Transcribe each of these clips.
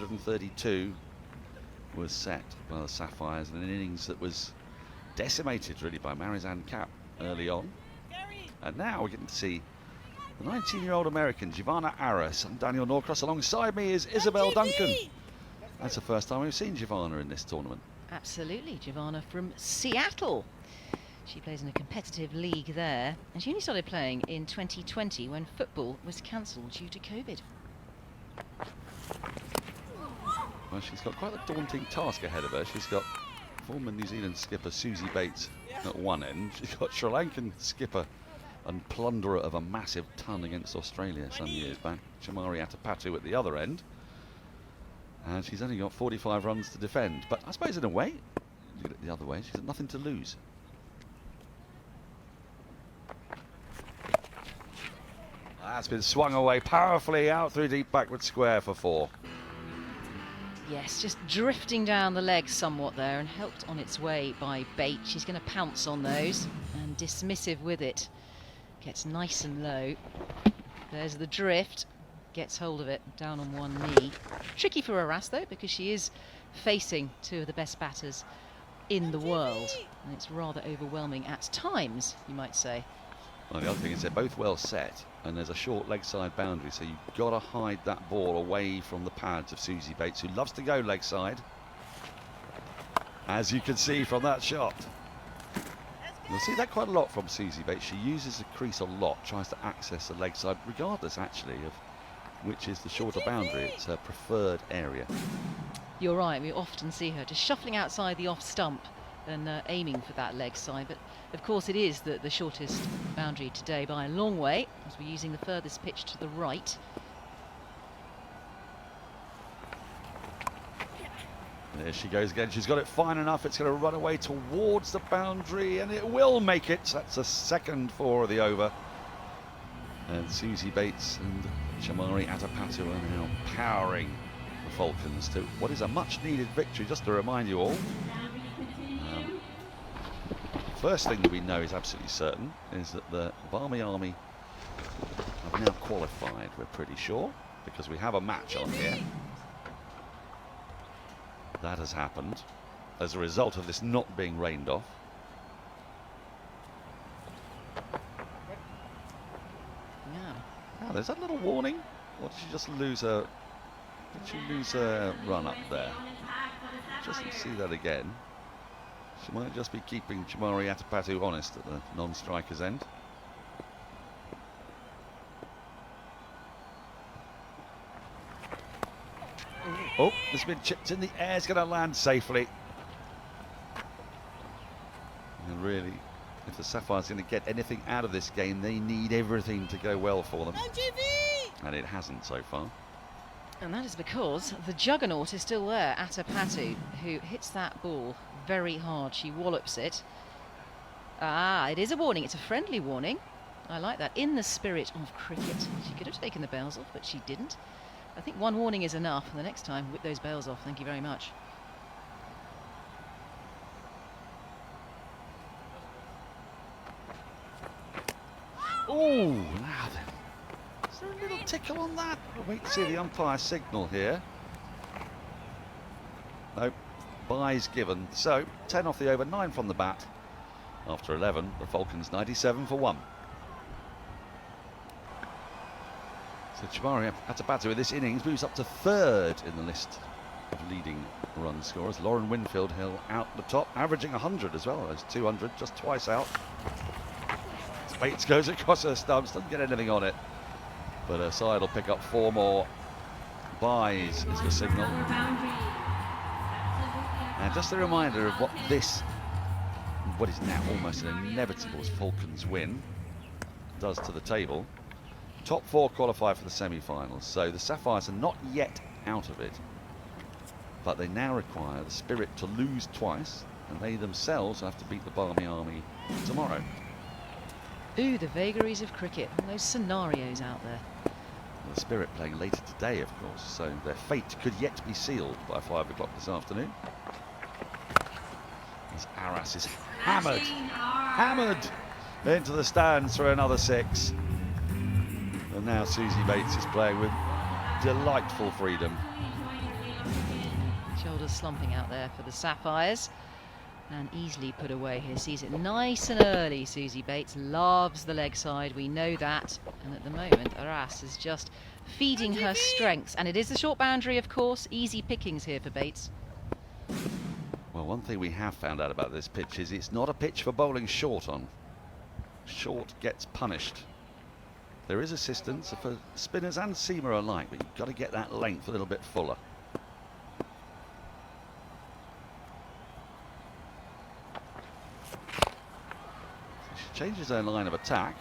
132 was set by the Sapphires in an innings that was decimated really by Marizanne Kapp early on. And now we're getting to see the 19-year-old American Jivana Aras. I'm Daniel Norcross. Alongside me is Isabel Duncan. That's the first time we've seen Jivana in this tournament. Absolutely, Jivana from Seattle. She plays in a competitive league there, and she only started playing in 2020 when football was cancelled due to COVID. Well, she's got quite a daunting task ahead of her. She's got former New Zealand skipper Susie Bates at one end. She's got Sri Lankan skipper and plunderer of a massive ton against Australia some years back, Chamari Atapatu, at the other end. And she's only got 45 runs to defend. But I suppose in a way, look at it the other way, she's got nothing to lose. That's been swung away powerfully out through deep backward square for 4. Yes, just drifting down the legs somewhat there and helped on its way by Bate. She's going to pounce on those and dismissive with it. Gets nice and low. There's the drift. Gets hold of it down on one knee. Tricky for Aras though, because she is facing two of the best batters in the world. And it's rather overwhelming at times, you might say. Well, the other thing is they're both well set, and there's a short leg side boundary, so you've got to hide that ball away from the pads of Susie Bates, who loves to go leg side, as you can see from that shot. You'll see that quite a lot from Susie Bates. She uses the crease a lot, tries to access the leg side, regardless actually of which is the shorter boundary. It's her preferred area. You're right, we often see her just shuffling outside the off stump and aiming for that leg side, but of course it is the shortest boundary today by a long way, as we're using the furthest pitch to the right. There she goes again. She's got it fine enough. It's going to run away towards the boundary, and it will make it. That's the second 4 of the over. And Susie Bates and Chamari Atapatu are now powering the Falcons to what is a much-needed victory. Just to remind you all, first thing that we know is absolutely certain is that the Barmy Army have now qualified, we're pretty sure, because we have a match on here. That has happened as a result of this not being rained off. Yeah. Now, there's that little warning, or did she just lose her? Did she lose her run up there? Just see that again. She might just be keeping Chamari Atapatu honest at the non-striker's end. Oh, it's been chipped in the air. It's going to land safely. And really, if the Sapphires are going to get anything out of this game, they need everything to go well for them. And it hasn't so far. And that is because the juggernaut is still there, Atapatu, who hits that ball very hard. She wallops it. Ah, it is a warning. It's a friendly warning. I like that. In the spirit of cricket. She could have taken the bails off, but she didn't. I think one warning is enough, and the next time, whip those bails off. Thank you very much. Oh, now then. Is there a little tickle on that? We'll wait to see the umpire signal here. Nope. Byes given. So 10 off the over, 9 from the bat. After 11, the Falcons 97 for 1. So Chamari Atapatu in this innings moves up to 3rd in the list of leading run scorers. Lauren Winfield Hill out the top, averaging 100 as well as 200, just twice out. Bates goes across her stumps, doesn't get anything on it, but her side will pick up 4 more. Byes is the signal. And just a reminder of what is now almost an inevitable Falcons win does to the table. Top 4 qualify for the semi-finals, so the Sapphires are not yet out of it, but they now require the Spirit to lose twice, and they themselves have to beat the Barmy Army tomorrow. Ooh, the vagaries of cricket, all those scenarios out there. Well, the Spirit playing later today, of course, so their fate could yet be sealed by 5 o'clock this afternoon. As Aras is hammered into the stands for another 6. And now Susie Bates is playing with delightful freedom. Shoulders slumping out there for the Sapphires. And easily put away here. Sees it nice and early. Susie Bates loves the leg side. We know that. And at the moment, Aras is just feeding her strengths. And it is the short boundary, of course. Easy pickings here for Bates. Well, one thing we have found out about this pitch is it's not a pitch for bowling short on. Short gets punished. There is assistance for spinners and seamer alike, but you've got to get that length a little bit fuller. Changes their line of attack.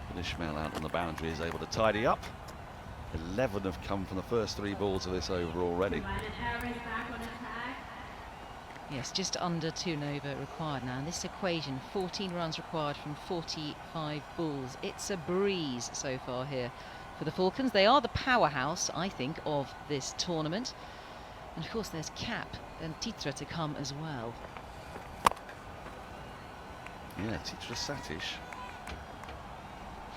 But Ishmael out on the boundary is able to tidy up. 11 have come from the first 3 balls of this over already. Yes, just under 2 Nova required now. In this equation, 14 runs required from 45 balls. It's a breeze so far here for the Falcons. They are the powerhouse, I think, of this tournament. And of course there's Cap and Titra to come as well. Yeah, Titra Satish.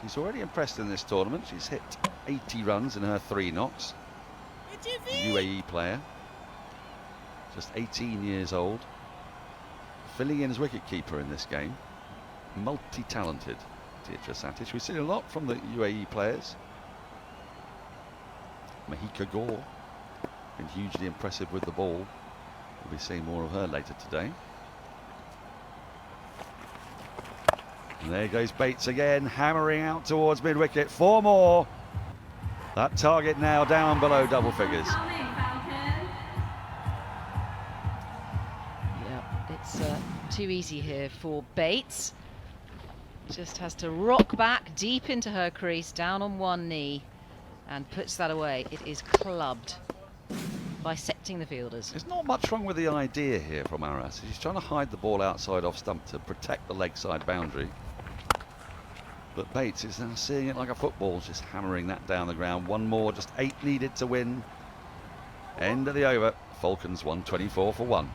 She's already impressed in this tournament. She's hit 80 runs in her 3 knocks. UAE player. Just 18 years old. Filling in as wicketkeeper in this game. Multi-talented Titra Satish. We've seen a lot from the UAE players. Mahika Gore. Been hugely impressive with the ball. We'll be seeing more of her later today. And there goes Bates again, hammering out towards mid-wicket. 4 more. That target now down below double figures. Yeah, it's too easy here for Bates. Just has to rock back deep into her crease, down on one knee, and puts that away. It is clubbed, bisecting the fielders. There's not much wrong with the idea here from Aras. She's trying to hide the ball outside off stump to protect the leg side boundary. But Bates is now seeing it like a football, just hammering that down the ground. 1 more, just 8 needed to win. End of the over. Falcons 124 for 1.